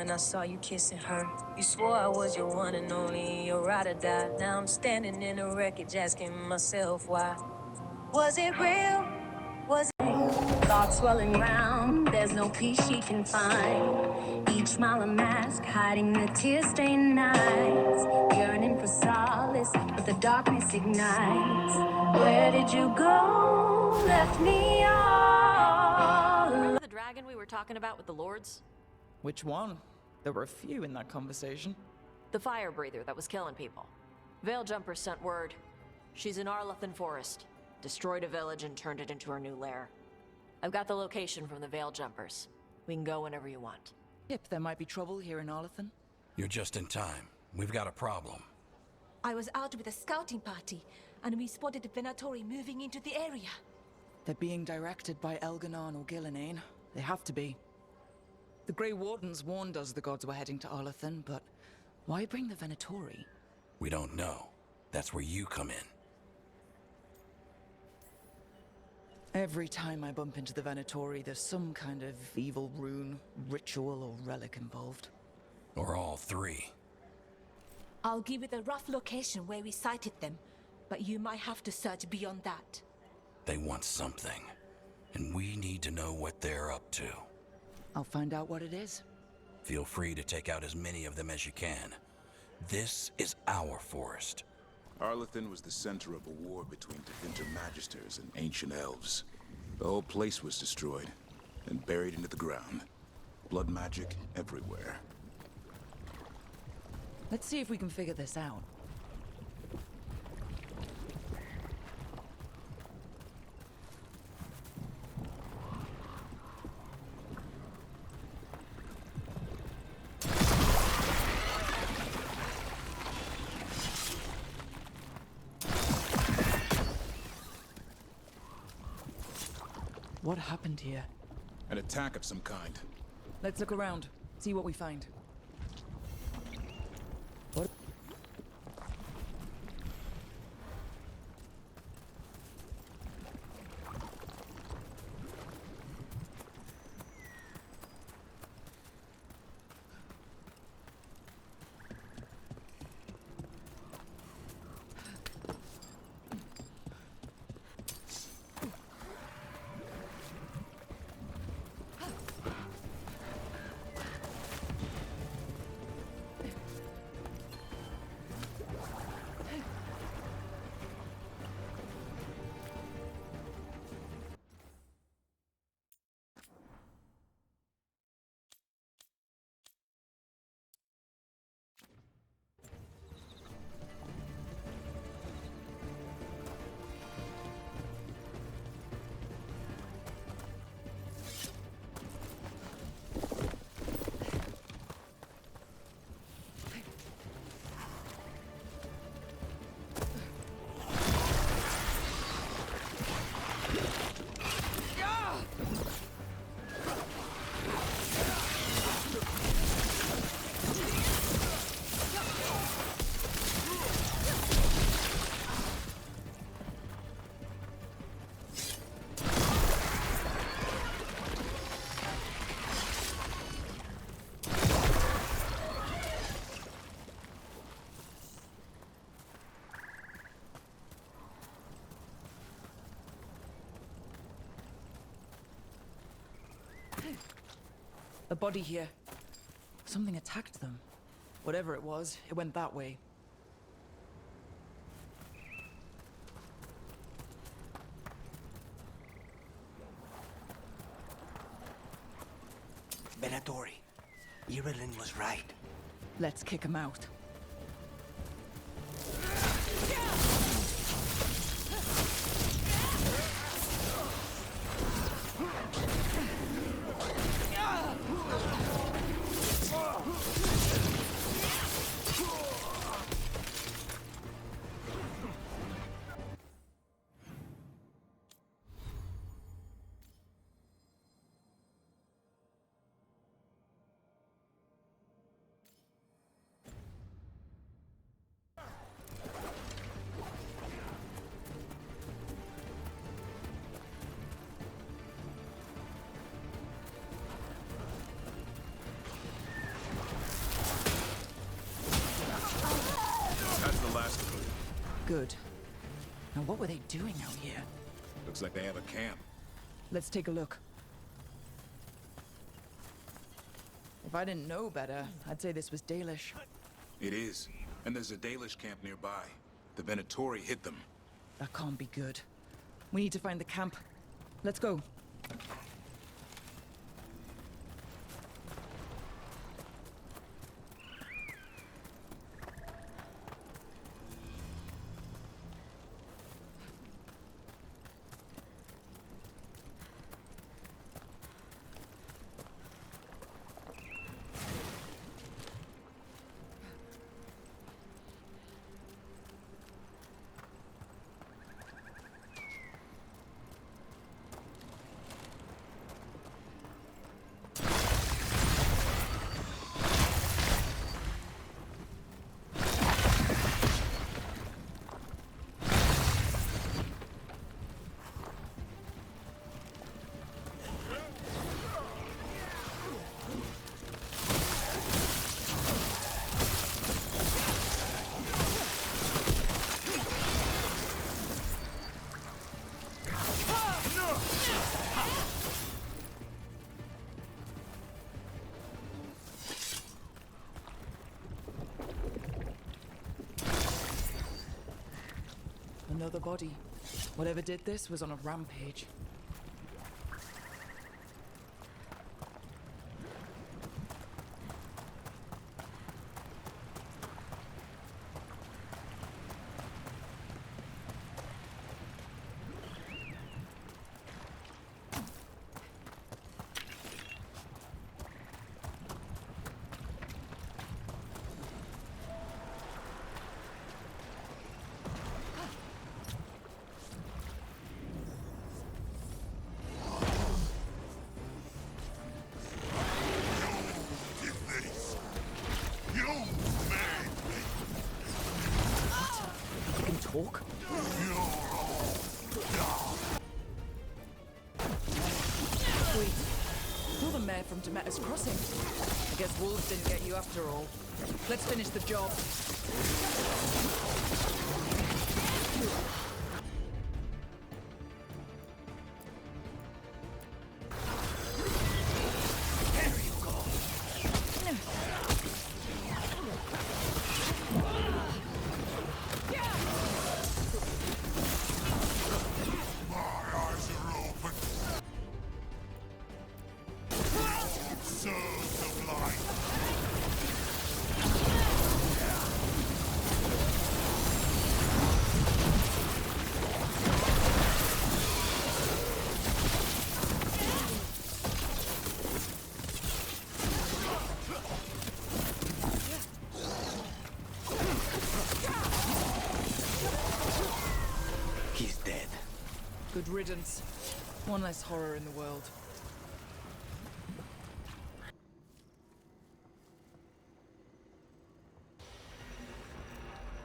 when I saw you kissing her. You swore I was your one and only, your ride or die. Now I'm standing in the wreckage asking myself why. Was it real? Was it? Thoughts swirling round, there's no peace she can find. Each smile a mask, hiding the tear-stained nights. Yearning for solace, but the darkness ignites. Where did you go? Left me all alone. Remember the dragon we were talking about with the lords? Which one? There were a few in that conversation. The fire breather that was killing people. Veil Jumpers sent word. She's in Arlethan Forest. Destroyed a village and turned it into her new lair. I've got the location from the Veil Jumpers. We can go whenever you want. Yep, there might be trouble here in Arlethan. You're just in time. We've got a problem. I was out with a scouting party, and we spotted the Venatori moving into the area. They're being directed by Elganon or Gillenane. They have to be. The Grey Wardens warned us the gods were heading to Arlethan, but why bring the Venatori? We don't know. That's where you come in. Every time I bump into the Venatori, there's some kind of evil rune, ritual, or relic involved. Or all three. I'll give you the rough location where we sighted them, but you might have to search beyond that. They want something, and we need to know what they're up to. I'll find out what it is. Feel free to take out as many of them as you can. This is our forest. Arlethan was the center of a war between Tevinter Magisters and ancient elves. The whole place was destroyed and buried into the ground. Blood magic everywhere. Let's see if we can figure this out. What happened here? An attack of some kind. Let's look around, see what we find. What? A body here. Something attacked them. Whatever it was, it went that way. Venatori. Irelin was right. Let's kick him out. Good. Now what were they doing out here? Looks like they have a camp. Let's take a look. If I didn't know better, I'd say this was Dalish. It is. And there's a Dalish camp nearby. The Venatori hid them. That can't be good. We need to find the camp. Let's go. Another body. Whatever did this was on a rampage. Talk? Wait, you're the mayor from Demeter's Crossing. I guess wolves didn't get you after all. Let's finish the job. Good riddance. One less horror in the world.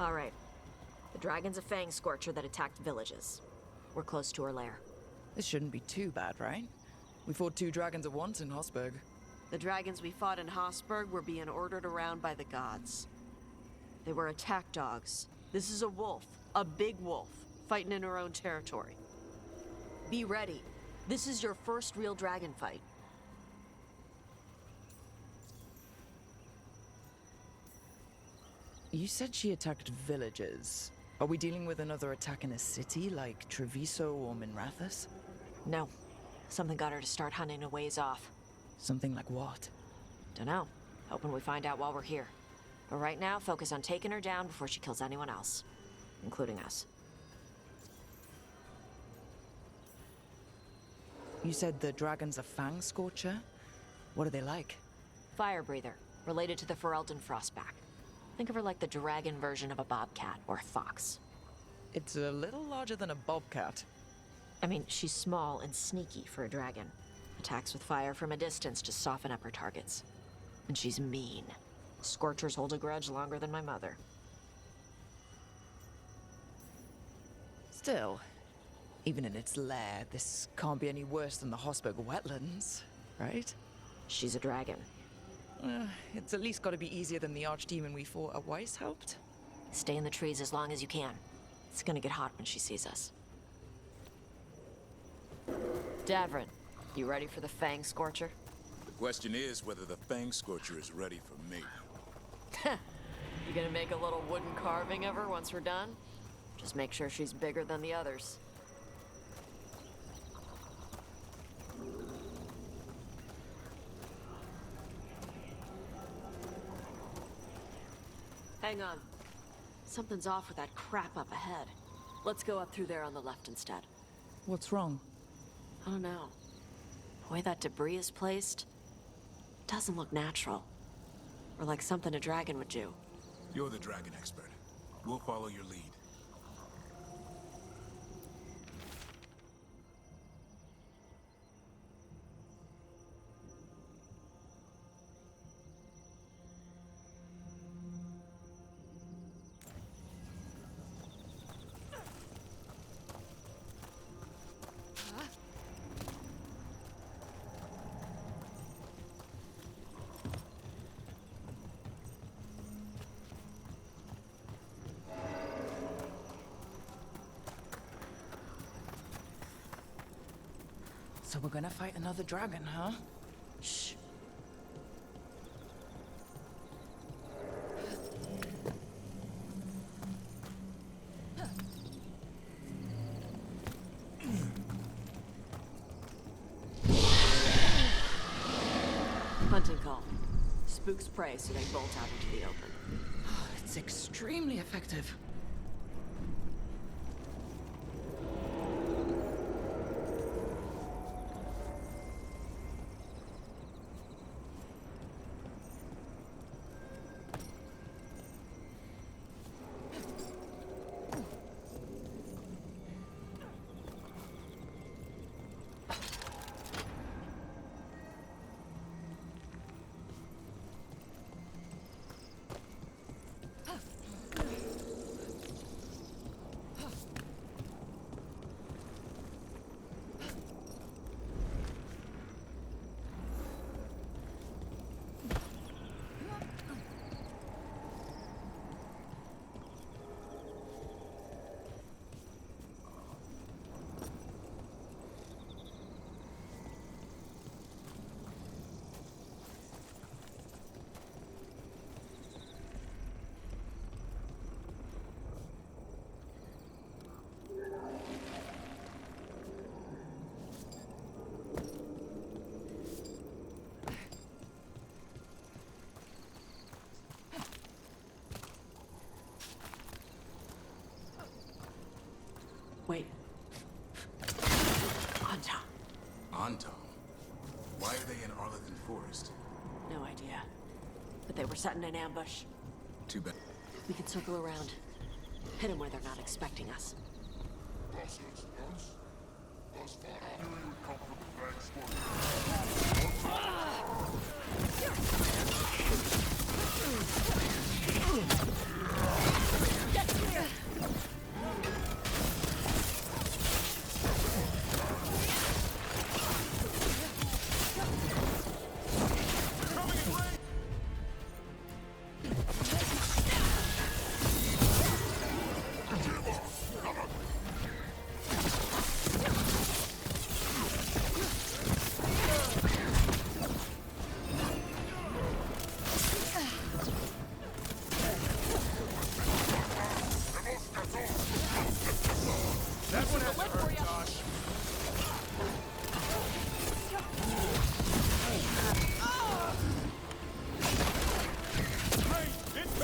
All right. The dragon's a fang scorcher that attacked villages. We're close to her lair. This shouldn't be too bad, right? We fought 2 dragons at once in Hosberg. The dragons we fought in Hosberg were being ordered around by the gods. They were attack dogs. This is a wolf. A big wolf. Fighting in her own territory. Be ready. This is your first real dragon fight. You said she attacked villages. Are we dealing with another attack in a city like Treviso or Minrathous? No. Something got her to start hunting a ways off. Something like what? Dunno. Hoping we find out while we're here. But right now, focus on taking her down before she kills anyone else. Including us. You said the dragon's a fang scorcher? What are they like? Fire breather, related to the Ferelden Frostback. Think of her like the dragon version of a bobcat or a fox. It's a little larger than a bobcat. I mean, she's small and sneaky for a dragon. Attacks with fire from a distance to soften up her targets. And she's mean. Scorchers hold a grudge longer than my mother. Still, even in its lair, this can't be any worse than the Hosberg wetlands, right? She's a dragon. It's at least got to be easier than the archdemon we fought at Weisshaupt. Stay in the trees as long as you can. It's gonna get hot when she sees us. Davrin, you ready for the Fang Scorcher? The question is whether the Fang Scorcher is ready for me. You gonna make a little wooden carving of her once we're done? Just make sure she's bigger than the others. Hang on. Something's off with that crap up ahead. Let's go up through there on the left instead. What's wrong? I don't know. The way that debris is placed, it doesn't look natural. Or like something a dragon would do. You're the dragon expert. We'll follow your lead. So we're gonna fight another dragon, huh? Shh. Hunting call. Spooks prey so they bolt out into the open. It's extremely effective. Wait. Anton. Anton? Why are they in Arlington Forest? No idea. But they were setting an ambush. Too bad. We can circle around. Hit them where they're not expecting us. That one has to hurt, Taash. Hey, it's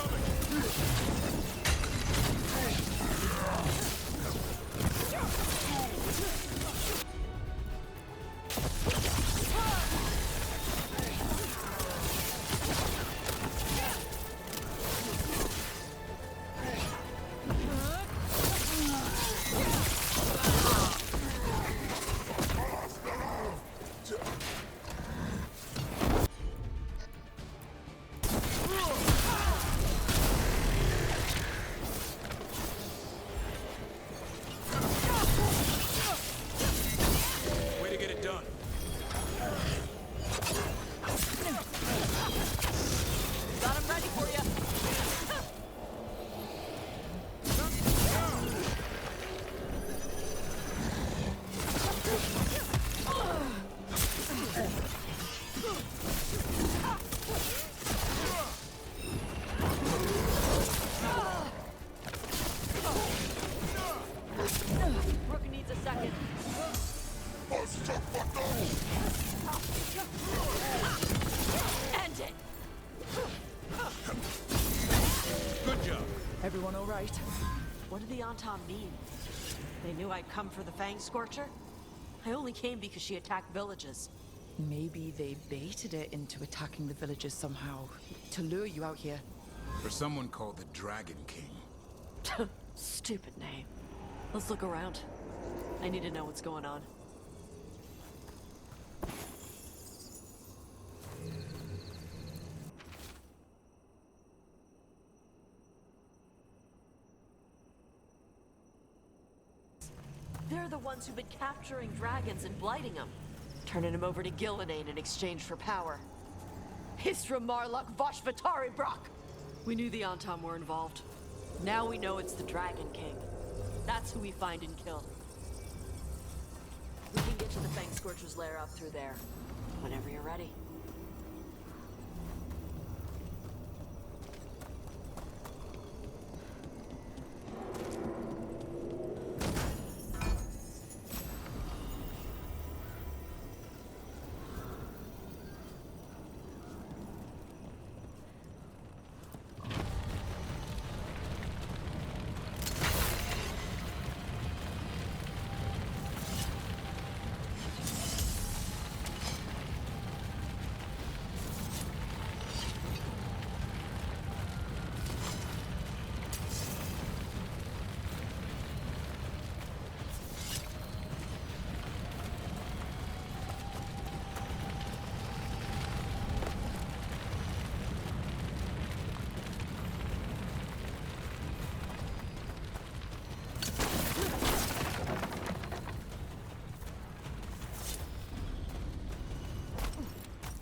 Everyone all right? What did the Antam mean? They knew I'd come for the Fang Scorcher? I only came because she attacked villages. Maybe they baited it into attacking the villagers somehow, to lure you out here. For someone called the Dragon King. Stupid name. Let's look around. I need to know what's going on. They're the ones who've been capturing dragons and blighting them. Turning them over to Gillenane in exchange for power. Histra Marluk Voshvatari Brock! We knew the Antam were involved. Now we know it's the Dragon King. That's who we find and kill. We can get to the Fang Scorcher's lair up through there. Whenever you're ready.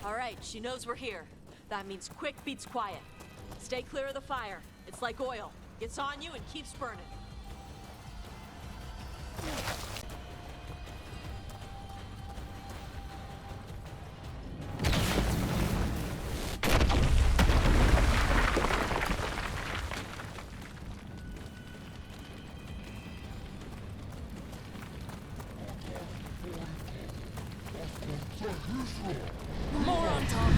All right, she knows we're here. That means quick beats quiet. Stay clear of the fire. It's like oil. Gets on you and keeps burning. More on top.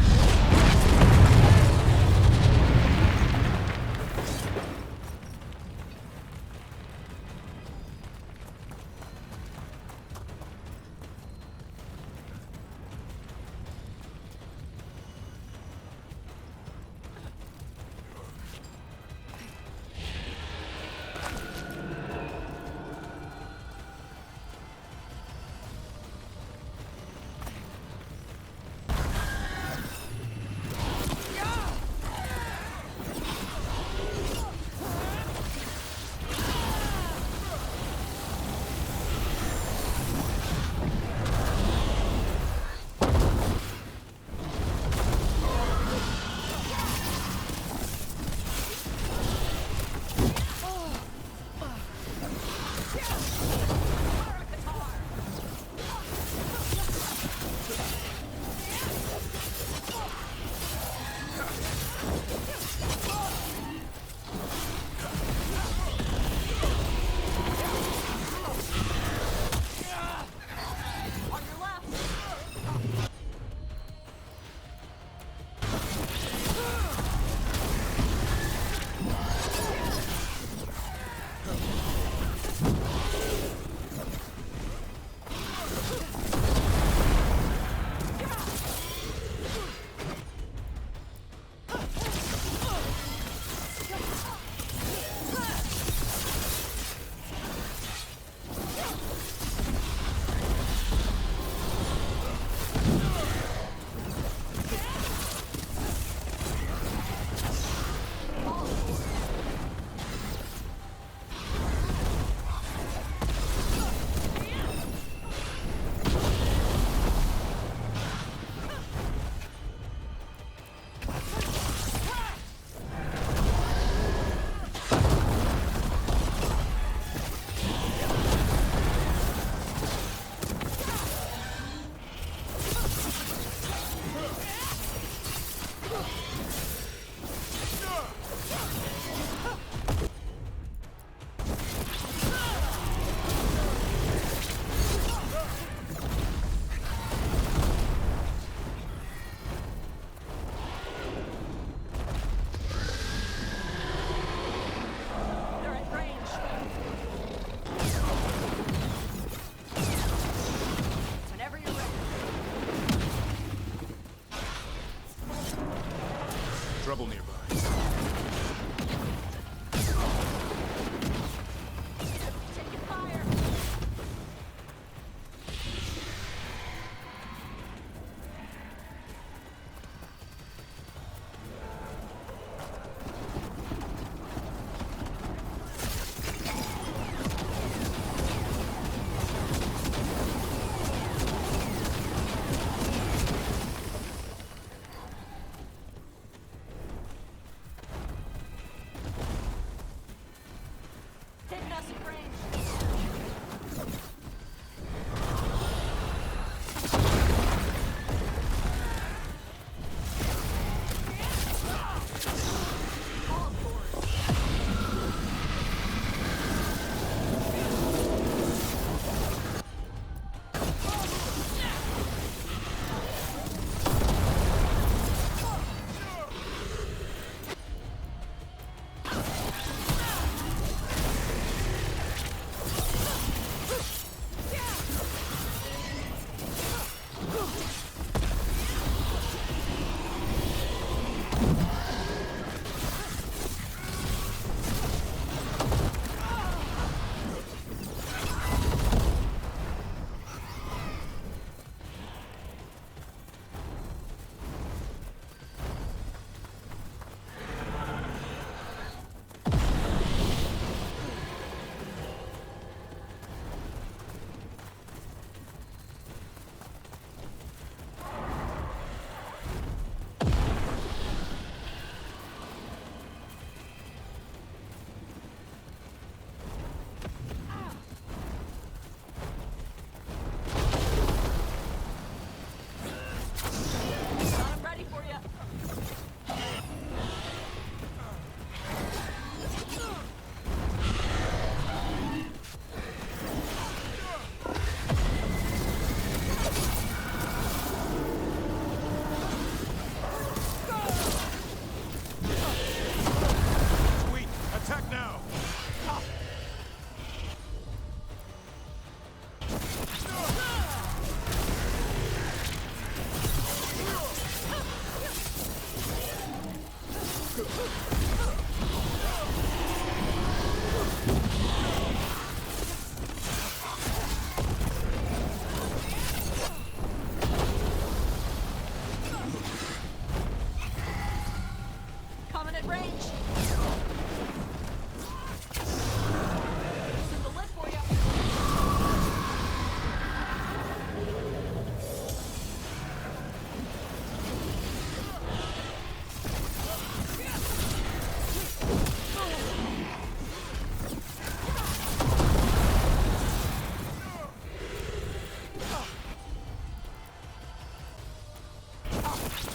trouble nearby. Taking us in range. I'm ready for you. Sweet! Attack now! Coming at range. Loosen the lid for you.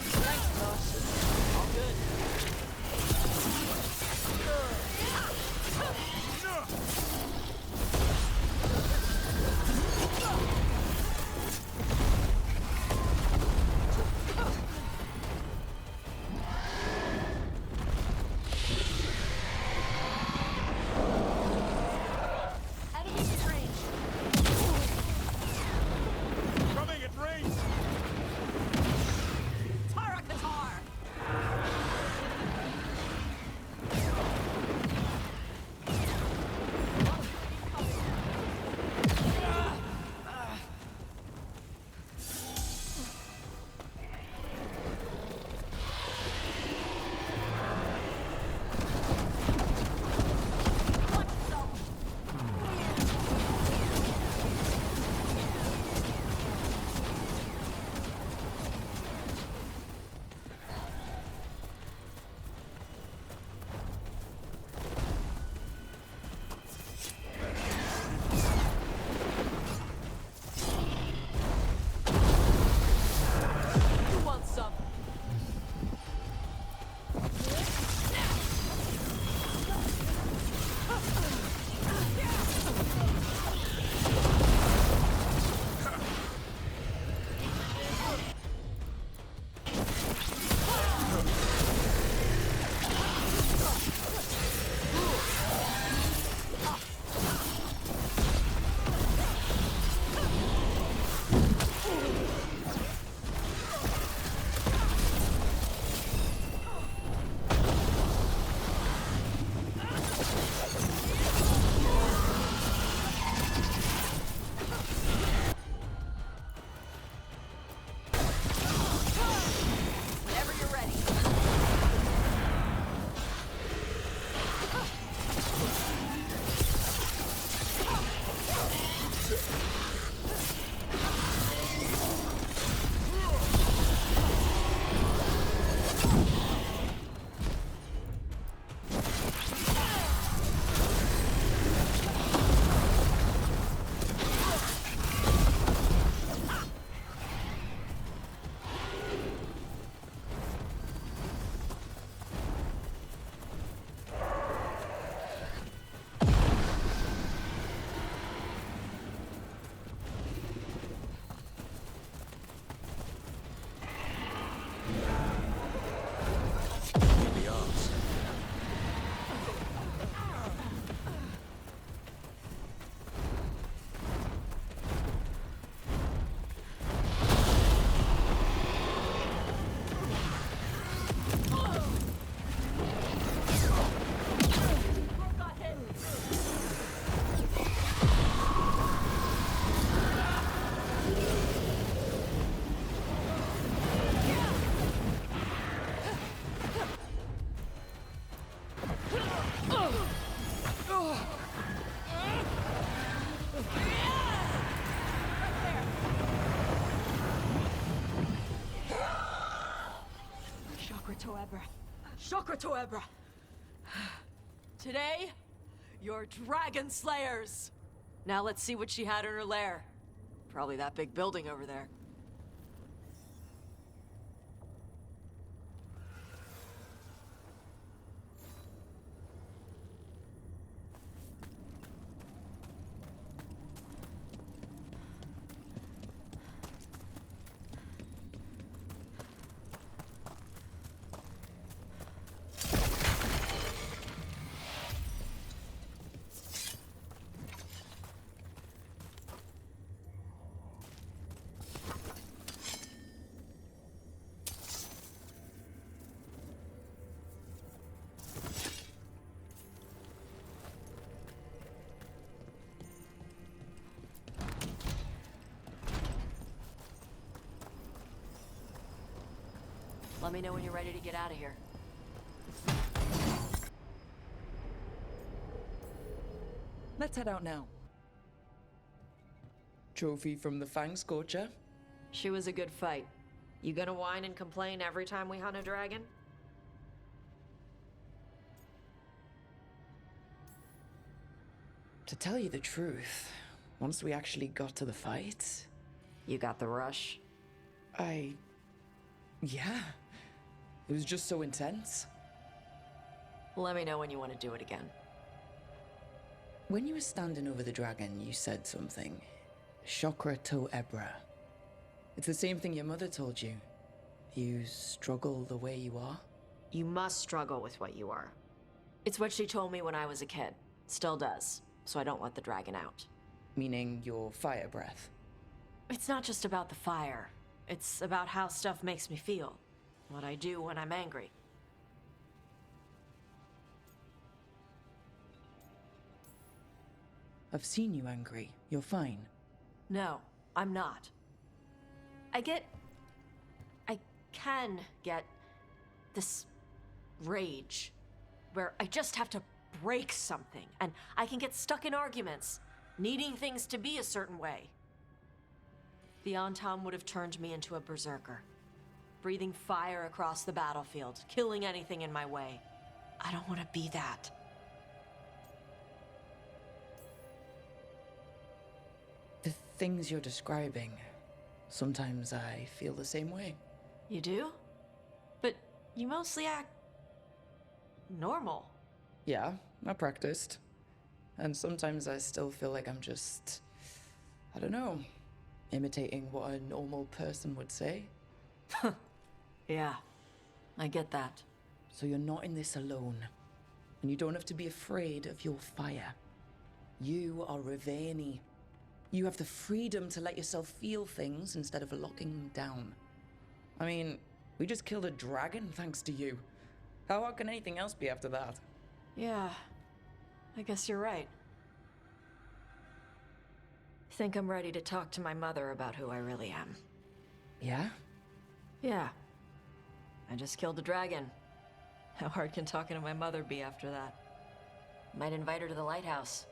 Thanks, Taash. All good. Shokra Toebra! Today, you're Dragon Slayers! Now let's see what she had in her lair. Probably that big building over there. Let me know when you're ready to get out of here. Let's head out now. Trophy from the Fang Scorcher. She was a good fight. You gonna whine and complain every time we hunt a dragon? To tell you the truth, once we actually got to the fight... You got the rush? Yeah. It was just so intense. Let me know when you want to do it again. When you were standing over the dragon, you said something. Shokra to Ebra. It's the same thing your mother told you. You struggle the way you are. You must struggle with what you are. It's what she told me when I was a kid. Still does. So I don't let the dragon out. Meaning your fire breath. It's not just about the fire. It's about how stuff makes me feel. What I do when I'm angry. I've seen you angry. You're fine. No, I'm not. I can get this rage where I just have to break something, and I can get stuck in arguments, needing things to be a certain way. The Antam would have turned me into a berserker, breathing fire across the battlefield, killing anything in my way. I don't want to be that. The things you're describing, sometimes I feel the same way. You do? But you mostly act normal. Yeah, I practiced. And sometimes I still feel like I'm just... I don't know, imitating what a normal person would say. Yeah, I get that. So you're not in this alone. And you don't have to be afraid of your fire. You are Raveni. You have the freedom to let yourself feel things instead of locking them down. I mean, we just killed a dragon thanks to you. How hard can anything else be after that? Yeah, I guess you're right. Think I'm ready to talk to my mother about who I really am. Yeah? Yeah. I just killed a dragon. How hard can talking to my mother be after that? Might invite her to the lighthouse.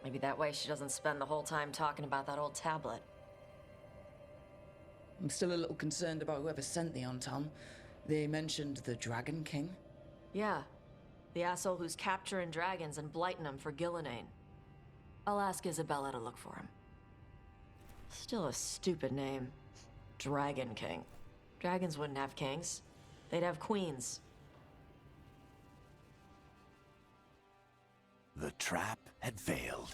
Maybe that way she doesn't spend the whole time talking about that old tablet. I'm still a little concerned about whoever sent the Antam. They mentioned the Dragon King. Yeah. The asshole who's capturing dragons and blighting them for Gillinane. I'll ask Isabella to look for him. Still a stupid name. Dragon King. Dragons wouldn't have kings. They'd have queens. The trap had failed.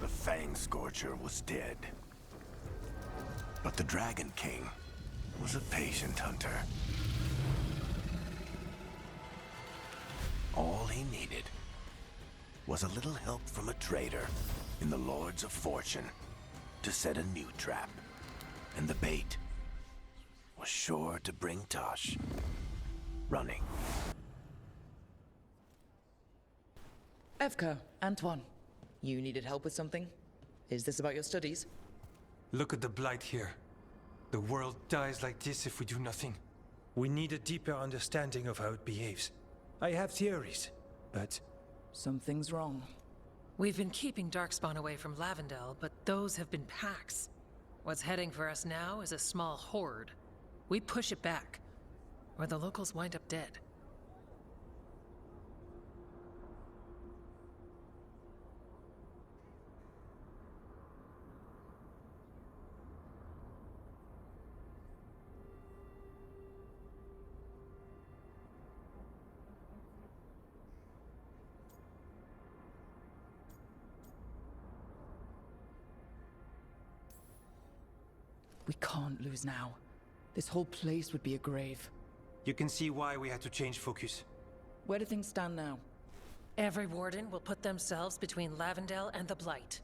The Fang Scorcher was dead. But the Dragon King was a patient hunter. All he needed was a little help from a trader in the Lords of Fortune to set a new trap. And the bait was sure to bring Taash running. Evka, Antoine, you needed help with something? Is this about your studies? Look at the blight here. The world dies like this if we do nothing. We need a deeper understanding of how it behaves. I have theories, but... Something's wrong. We've been keeping darkspawn away from Lavendel, but those have been packs. What's heading for us now is a small horde. We push it back, or the locals wind up dead. We can't lose now. This whole place would be a grave. You can see why we had to change focus. Where do things stand now? Every Warden will put themselves between Lavendel and the Blight.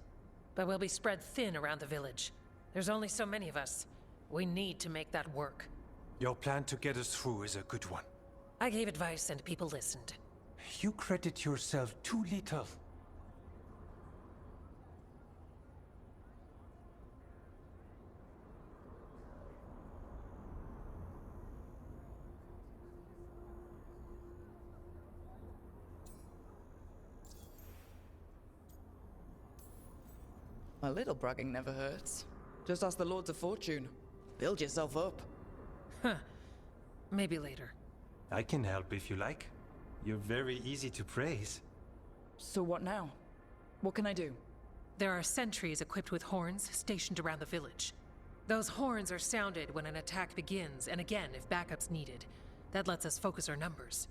But we'll be spread thin around the village. There's only so many of us. We need to make that work. Your plan to get us through is a good one. I gave advice and people listened. You credit yourself too little. A little bragging never hurts. Just ask the Lords of Fortune. Build yourself up. Huh. Maybe later. I can help if you like. You're very easy to praise. So what now? What can I do? There are sentries equipped with horns stationed around the village. Those horns are sounded when an attack begins, and again if backup's needed. That lets us focus our numbers.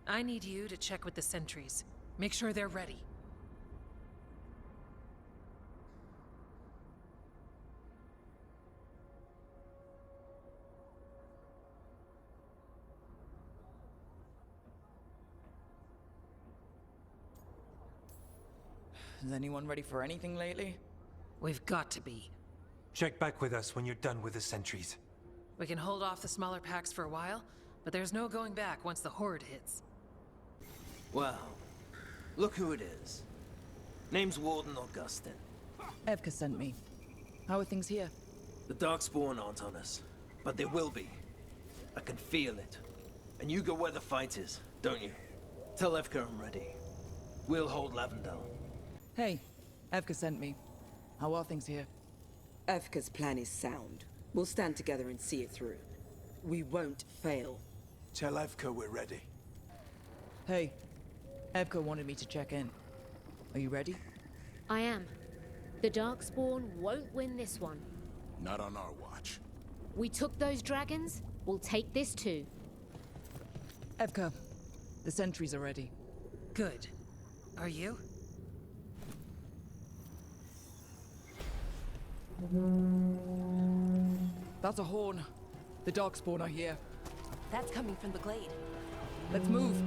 I need you to check with the sentries. Make sure they're ready. Is anyone ready for anything lately? We've got to be. Check back with us when you're done with the sentries. We can hold off the smaller packs for a while, but there's no going back once the horde hits. Well, look who it is. Name's Warden Augustin. Evka sent me. How are things here? The darkspawn aren't on us, but they will be. I can feel it. And you go where the fight is, don't you? Tell Evka I'm ready. We'll hold Lavendel. Hey, Evka sent me. How are things here? Evka's plan is sound. We'll stand together and see it through. We won't fail. Tell Evka we're ready. Hey, Evka wanted me to check in. Are you ready? I am. The Darkspawn won't win this one. Not on our watch. We took those dragons, we'll take this too. Evka, the sentries are ready. Good. Are you? That's a horn. The Darkspawn are here. That's coming from the glade. Let's move.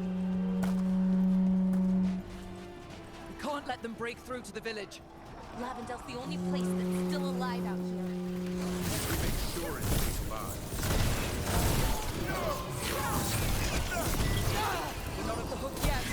We can't let them break through to the village. Lavendel's the only place that's still alive out here. We make sure it stays alive. We're not at the hook yet.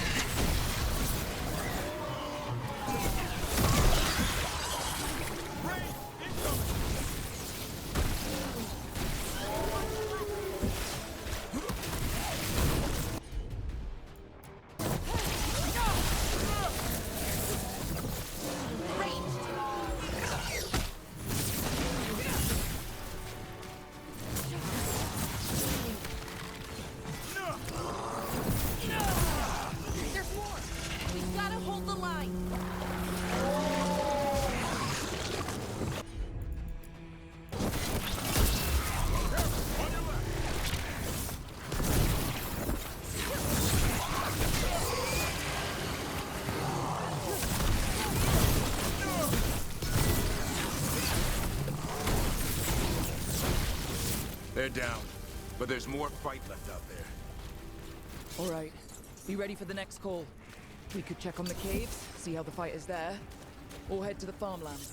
They're down, but there's more fight left out there. All right, be ready for the next call. We could check on the caves, see how the fight is there, or head to the farmlands.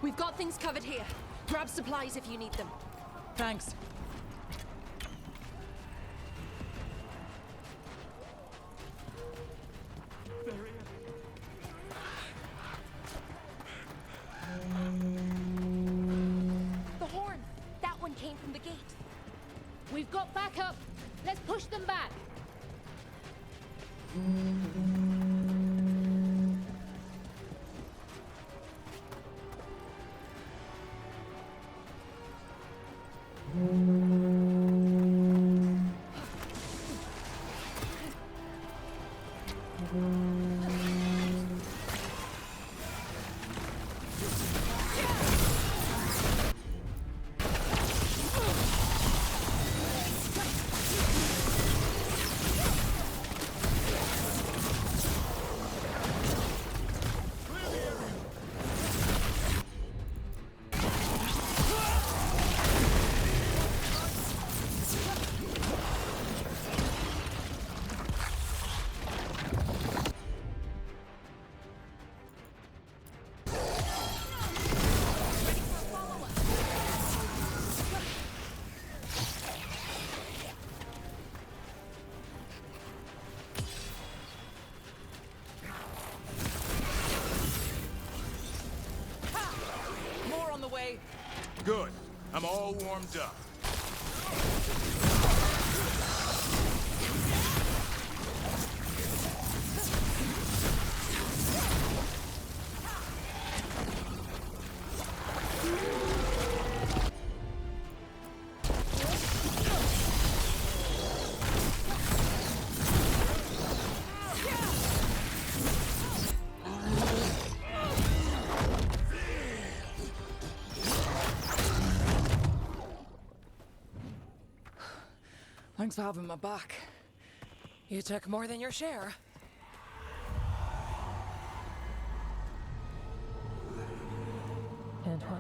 We've got things covered here. Grab supplies if you need them. Thanks. them back! Good. I'm all warmed up. Thanks for having my back. You took more than your share. Antoine?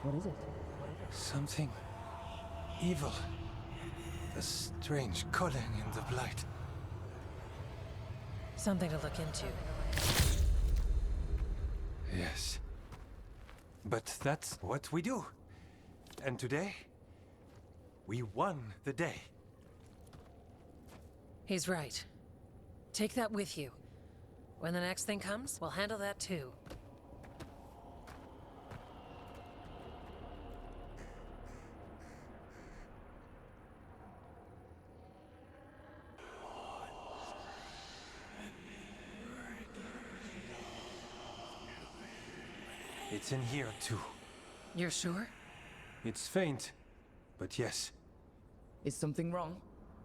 What is it? Something evil. A strange calling in the blight. Something to look into. Yes. But that's what we do. And today, we won the day. He's right. Take that with you. When the next thing comes, we'll handle that too. It's in here too. You're sure? It's faint, but yes. Is something wrong?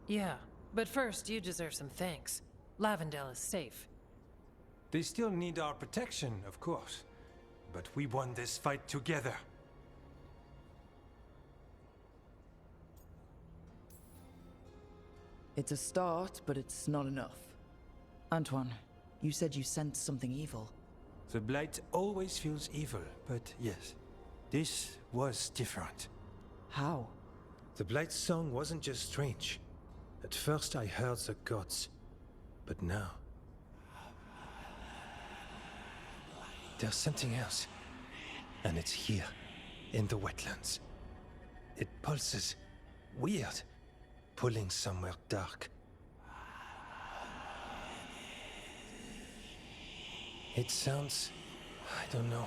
Yeah, but first you deserve some thanks. Lavendel is safe. They still need our protection, of course. But we won this fight together. It's a start, but it's not enough. Antoine, you said you sensed something evil. The blight always feels evil, but yes, this was different. How? The blight's song wasn't just strange. At first I heard the gods, but now there's something else, and it's here, in the wetlands. It pulses, weird, pulling somewhere dark. It sounds, I don't know,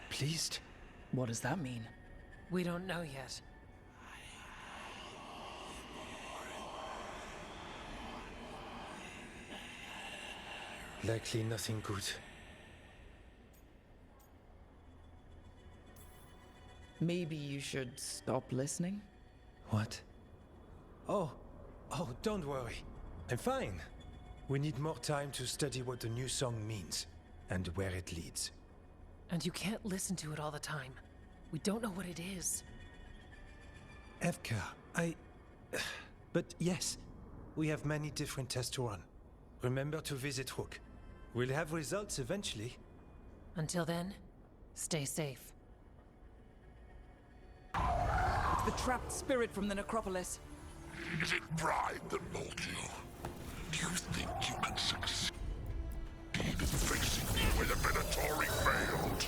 pleased? What does that mean? We don't know yet. Likely nothing good. Maybe you should stop listening? What? Oh, don't worry. I'm fine. We need more time to study what the new song means, and where it leads. And you can't listen to it all the time. We don't know what it is. Evka, But yes, we have many different tests to run. Remember to visit Rook. We'll have results eventually. Until then, stay safe. It's the trapped spirit from the necropolis. Is it pride that mold you? Do you think you can succeed in facing me where the Venatori failed?